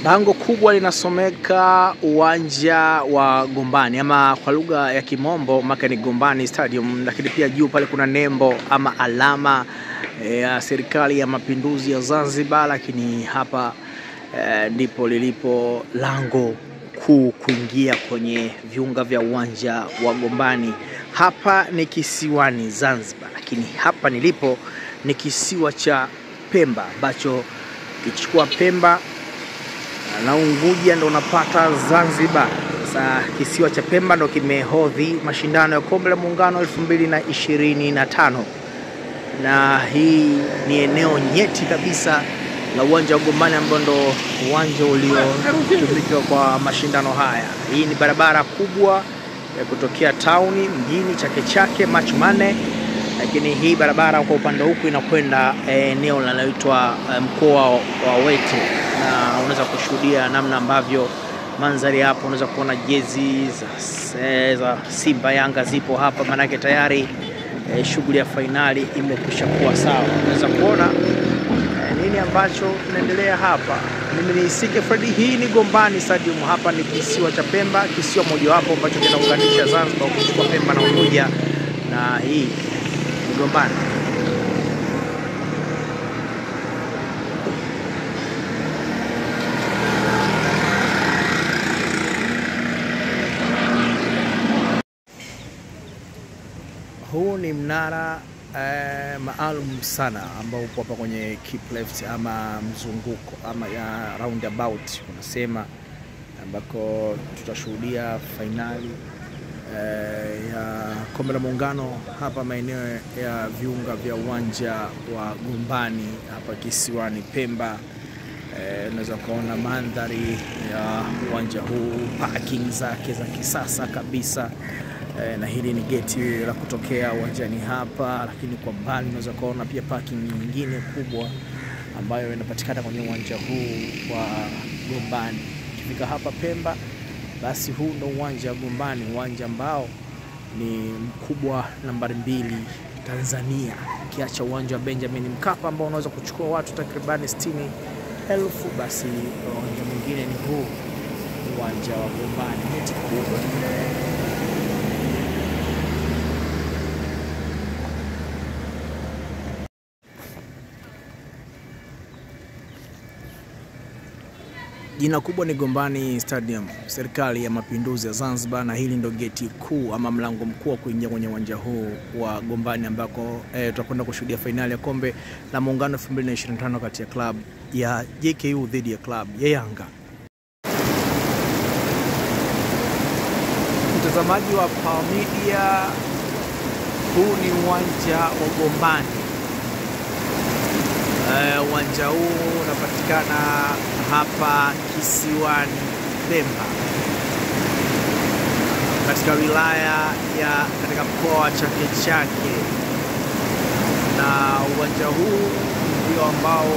Bango kubwa linasomeka uwanja wa Gombani, ama kwa lugha ya Kimombo Makani Gombani Stadium, lakini pia juu pale kuna nembo ama alama ya serikali ya mapinduzi ya Zanzibar, lakini hapa ndipo lilipo lango kuu kuingia kwenye viunga vya uwanja wa Gombani. Hapa ni kisiwani Zanzibar, lakini hapa nilipo ni kisiwa cha Pemba, ambacho kichukua Pemba na Unguja ndo unapata Zanzibar. Sasa kisiwa cha Pemba ndo kimehodhi mashindano ya Kombe la Muungano 2025, na hii ni eneo nyeti kabisa la uwanja wa Gombani, ambao ndo uwanja uliotumika kwa mashindano haya. Hii ni barabara kubwa ya kutokea tauni mjini Chake Chake Machumane, lakini hii barabara kwa upande huku inakwenda eneo linaloitwa mkoa wa Wete, na unaweza kushuhudia namna ambavyo mandhari hapo. Unaweza kuona jezi za Simba Yanga zipo hapa, manake tayari shughuli ya fainali imekwisha kuwa sawa. Unaweza kuona nini ambacho kinaendelea hapa. Mimi ni Sike Freddy, hii ni Gombani Stadium. Hapa ni kisiwa cha Pemba, kisiwa mojawapo ambacho kinaunganisha Zanzibar kuchukua Pemba na Unguja, na hii ni Gombani. Huu ni mnara maalum sana ambao upo hapa kwenye keep left ama mzunguko ama ya roundabout unasema, ambako tutashuhudia fainali ya Kombe la Muungano hapa maeneo ya viunga vya uwanja wa Gombani hapa kisiwani Pemba. Unaweza kuona mandhari ya uwanja huu, parking zake za kisasa kabisa. Na hili ni geti la kutokea uwanjani hapa, lakini kwa mbali unaweza kuona pia parking nyingine kubwa ambayo inapatikana kwenye uwanja huu wa Gombani. Ukifika hapa Pemba, basi huu ndo uwanja wa Gombani, uwanja ambao ni mkubwa nambari 2 Tanzania, kiacha uwanja wa Benjamin Mkapa ambao unaweza kuchukua watu takribani 60,000. Basi uwanja mwingine ni huu uwanja wa Gombani. Geti kubwa. Jina kubwa ni Gombani Stadium, serikali ya mapinduzi ya Zanzibar, na hili ndo geti kuu ama mlango mkuu wa kuingia kwenye uwanja huu wa Gombani, ambako tutakwenda kushuhudia fainali ya Kombe la Muungano 2025 kati ya club ya JKU dhidi ya club ya Yanga. Mtazamaji wa Power Media, huu ni uwanja wa Gombani. Uwanja huu unapatikana hapa kisiwani Pemba, katika wilaya ya katika mkoa wa Chake Chake, na uwanja huu ndio ambao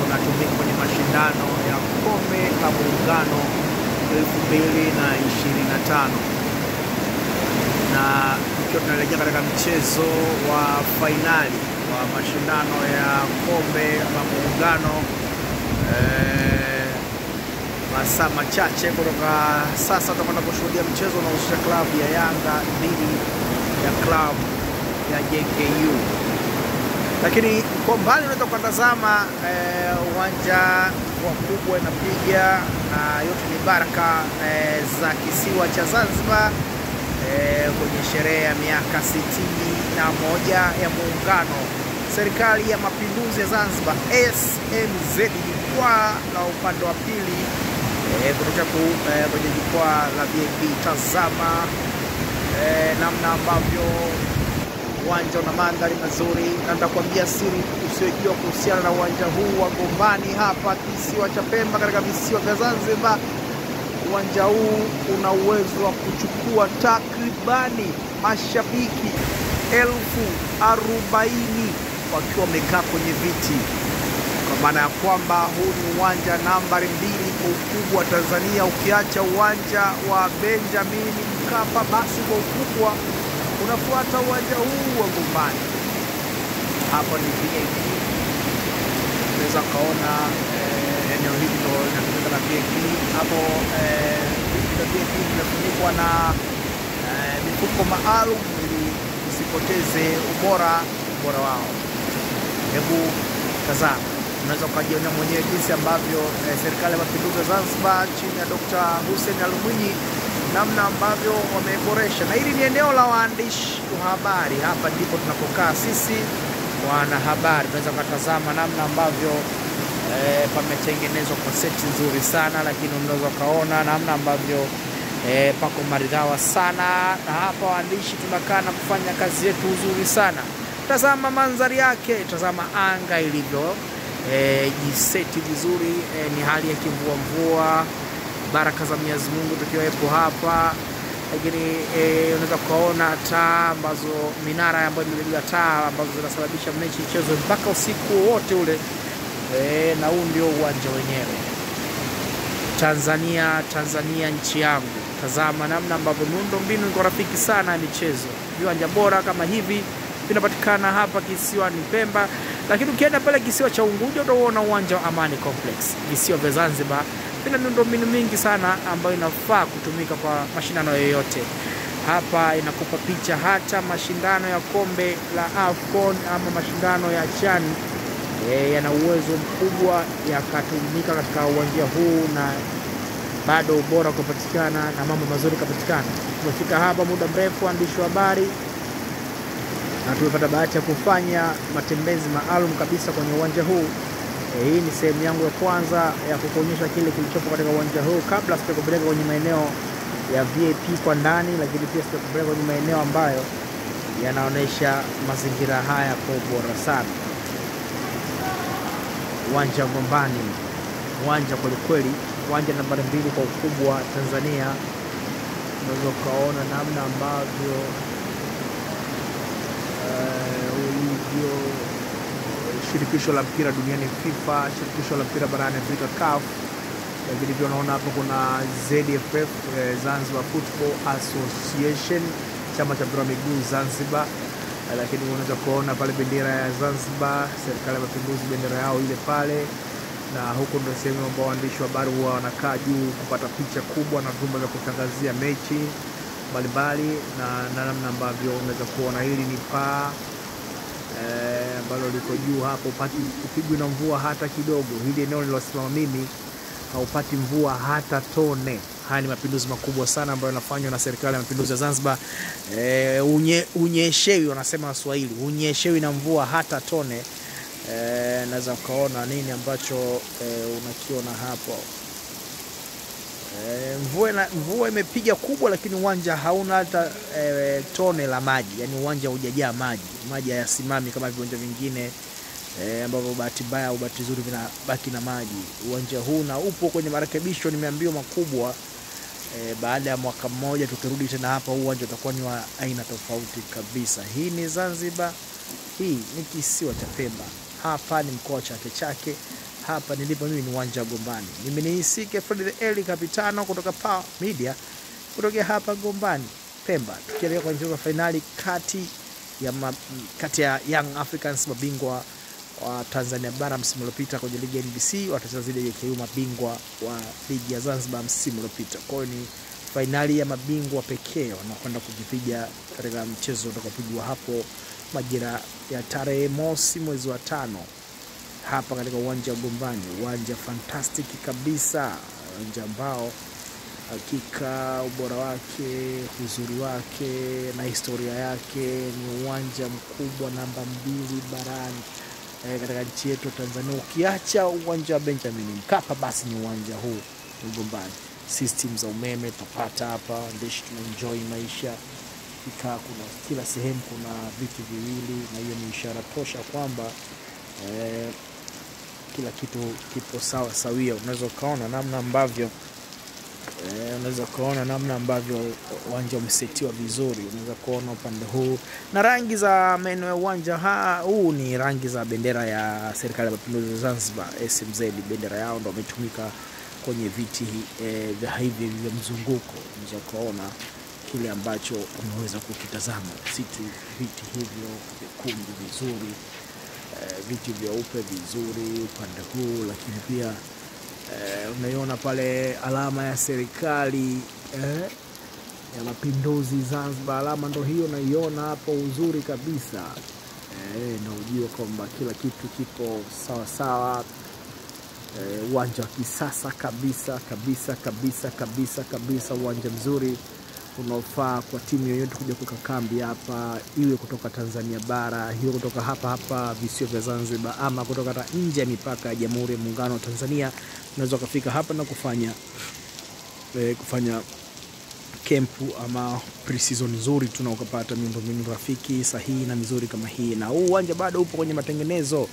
unatumika kwenye mashindano ya Kombe la Muungano 2025, na tukiwa tunaelekea katika mchezo wa fainali wa mashindano ya Kombe la Muungano. Masaa machache kutoka sasa tutakwenda kushuhudia mchezo unaohusisha klabu ya Yanga dhidi ya klabu ya JKU. Lakini kwa mbali unaweza kutazama uwanja wa kubwa inapiga, na yote ni baraka za kisiwa cha Zanzibar kwenye sherehe ya miaka 61 ya Muungano. Serikali ya mapinduzi ya Zanzibar SMZ, jukwaa la upande wa pili kutoka kwenye jukwaa la VIP. Tazama namna ambavyo uwanja una mandhari mazuri, na nitakwambia siri usiyojua kuhusiana na uwanja huu wa Gombani hapa kisiwa cha Pemba katika visiwa vya Zanzibar. Uwanja huu una uwezo wa kuchukua takribani mashabiki 40,000 wakiwa wamekaa kwenye viti, kwa maana ya kwamba huu ni uwanja nambari 2 kwa ukubwa Tanzania. Ukiacha uwanja wa Benjamin Mkapa, basi kwa ukubwa unafuata uwanja huu wa Gombani. Hapa ni VIP, unaweza kaona eneo hili ndio linatumika na VIP. Hapo VIP limefunikwa na mifuko maalum ili usipoteze ubora wao. Hebu tazama, unaweza kujionea mwenyewe jinsi ambavyo serikali ya mapinduzi ya Zanzibar chini ya Dr. Hussein Ali Mwinyi namna ambavyo wameboresha. Na hili ni eneo la waandishi wa habari. Hapa ndipo tunapokaa sisi wanahabari. Tunaweza kutazama namna ambavyo pametengenezwa kwa seti nzuri sana, lakini unaweza kaona namna ambavyo pako maridhawa sana. Na hapa waandishi tunakaa na kufanya kazi yetu nzuri sana. Tazama mandhari yake, tazama anga ilivyo jiseti vizuri. Ni hali ya mvua, baraka za Mwenyezi Mungu tukiwepo hapa. Lakini unaweza kuona taa ambazo, minara ambayo imebeba taa ambazo zinasababisha mechi ichezwe mpaka usiku wote ule. Na huu ndio uwanja wenyewe. Tanzania nchi yangu. Tazama namna ambavyo miundombinu iko rafiki sana ya michezo. Viwanja bora kama hivi vinapatikana hapa kisiwani Pemba, lakini ukienda pale kisiwa cha Unguja utaona uwanja wa Amani Complex. Visiwa vya Zanzibar vina miundombinu mingi sana ambayo inafaa kutumika kwa mashindano yoyote. Hapa inakupa picha hata mashindano ya kombe la AFCON ama mashindano ya CHAN yana uwezo mkubwa yakatumika katika uwanja huu, na bado ubora kupatikana na mambo mazuri kupatikana. Tumefika hapa muda mrefu waandishi wa habari, na tumepata bahati ya kufanya matembezi maalum kabisa kwenye uwanja huu. Hii ni sehemu yangu ya kwanza ya kukuonyesha kile kilichopo katika uwanja huu, kabla sitakupeleka kwenye maeneo ya VIP kwa ndani, lakini pia sitakupeleka kwenye maeneo ambayo yanaonesha mazingira haya kwa ubora sana. Uwanja wa Gombani, uwanja kweli, uwanja nambari 2 kwa ukubwa Tanzania. Unaweza kuona namna ambavyo ulivyo. Shirikisho la mpira duniani FIFA, shirikisho la mpira barani Afrika CAF. Lakini pia unaona hapo kuna ZFF, Zanzibar Football Association, chama cha mpira wa miguu Zanzibar. Lakini unaweza kuona pale bendera ya Zanzibar, serikali ya mapinduzi, bendera yao ile pale. Na huko ndio sehemu ambapo waandishi wa habari huwa wanakaa juu kupata picha kubwa na vyumba vya kutangazia mechi mbalimbali. Na namna ambavyo unaweza kuona hili ni paa ambalo liko juu hapo, upati kupigwa na mvua hata kidogo. Hili eneo nilosimama mimi haupati mvua hata tone. Haya ni mapinduzi makubwa sana ambayo yanafanywa na serikali ya mapinduzi ya Zanzibar. Unyeshewi, wanasema Waswahili, unyeshewi na mvua hata tone. Naweza kuona nini ambacho unakiona hapo. Mvua imepiga kubwa, lakini uwanja hauna hata tone la maji. Yani uwanja hujajaa maji hayasimami kama viwanja vingine ambavyo bahati mbaya au bahati nzuri vinabaki na maji. Uwanja huu na upo kwenye marekebisho, nimeambiwa makubwa. Baada ya mwaka mmoja tukirudi tena hapa, uwanja utakuwa ni wa aina tofauti kabisa. Hii ni Zanzibar, hii ni kisiwa cha Pemba, hapa ni mkoa Chake Chake. Hapa nilipo mimi ni uwanja wa Gombani. Mimi ni Isike Fred Eli Kapitano kutoka Power Media, kutoka hapa Gombani Pemba, tukielekea kwa mchezo wa finali kati ya Young Africans, mabingwa wa Tanzania bara msimu uliopita kwenye ligi ya NBC, watacheza zile JKU, mabingwa wa ligi ya Zanzibar msimu uliopita. Kwa hiyo ni finali ya mabingwa pekee wanakwenda kujipiga katika mchezo utakapigwa hapo majira ya tarehe 1 mwezi wa 5 hapa katika uwanja wa Gombani. Uwanja fantastic kabisa, uwanja ambao hakika ubora wake, uzuri wake na historia yake. Ni uwanja mkubwa namba 2 barani katika nchi yetu Tanzania. Ukiacha uwanja wa Benjamin Mkapa, basi ni uwanja huu wa Gombani. System za umeme tupata hapa, ndishi tunaenjoy maisha. Kuna kila sehemu kuna vitu viwili, na hiyo ni ishara tosha kwamba kila kitu kipo sawa sawia. Unaweza kuona namna ambavyo uwanja umesetiwa vizuri. Unaweza kuona upande huu, na rangi za maeneo ya uwanja huu ni rangi za bendera ya serikali ya mapinduzi ya Zanzibar SMZ. Bendera yao ndio imetumika kwenye viti vya hivi vya mzunguko. Unaweza kuona kile ambacho unaweza kukitazama, viti hivyo vyekundu vizuri, viti vyeupe vizuri upande huu. Lakini pia Unaiona pale alama ya serikali ya Mapinduzi Zanzibar, alama ndo hiyo naiona hapo uzuri kabisa. Na ujue kwamba kila kitu kipo sawa sawa. Uwanja wa kisasa kabisa kabisa kabisa kabisa kabisa, uwanja mzuri unaofaa kwa timu yoyote kuja kuweka kambi hapa, iwe kutoka Tanzania bara, hiyo kutoka hapa visiwa vya Zanzibar, ama kutoka hata nje ya mipaka ya Jamhuri ya Muungano wa Tanzania. Unaweza kufika hapa na kufanya kempu ama pre-season nzuri, ukapata miundombinu rafiki sahihi na mizuri kama hii. Na huu uwanja bado upo kwenye matengenezo.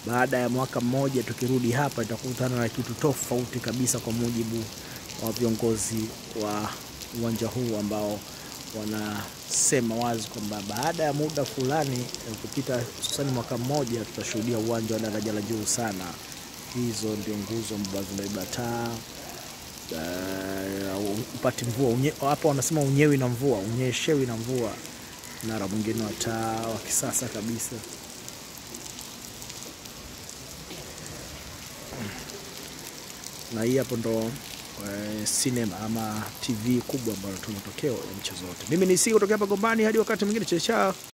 Baada ya mwaka mmoja tukirudi hapa tutakutana na kitu tofauti kabisa, kwa mujibu wa viongozi wa uwanja huu ambao wanasema wazi kwamba baada ya muda fulani kupita, hususan mwaka mmoja, tutashuhudia uwanja wa daraja la juu sana. Hizo ndio nguzo ambazo zinabeba taa. Upati mvua hapa, wanasema unyewi na mvua, unyeshewi na mvua. Mnara mwingine wa taa wa kisasa kabisa. Na hii hapo ndo cinema ama TV kubwa ambayo tuna matokeo ya mchezo wote. Mimi ni Siko kutoka hapa Gombani, hadi wakati mwingine, chao.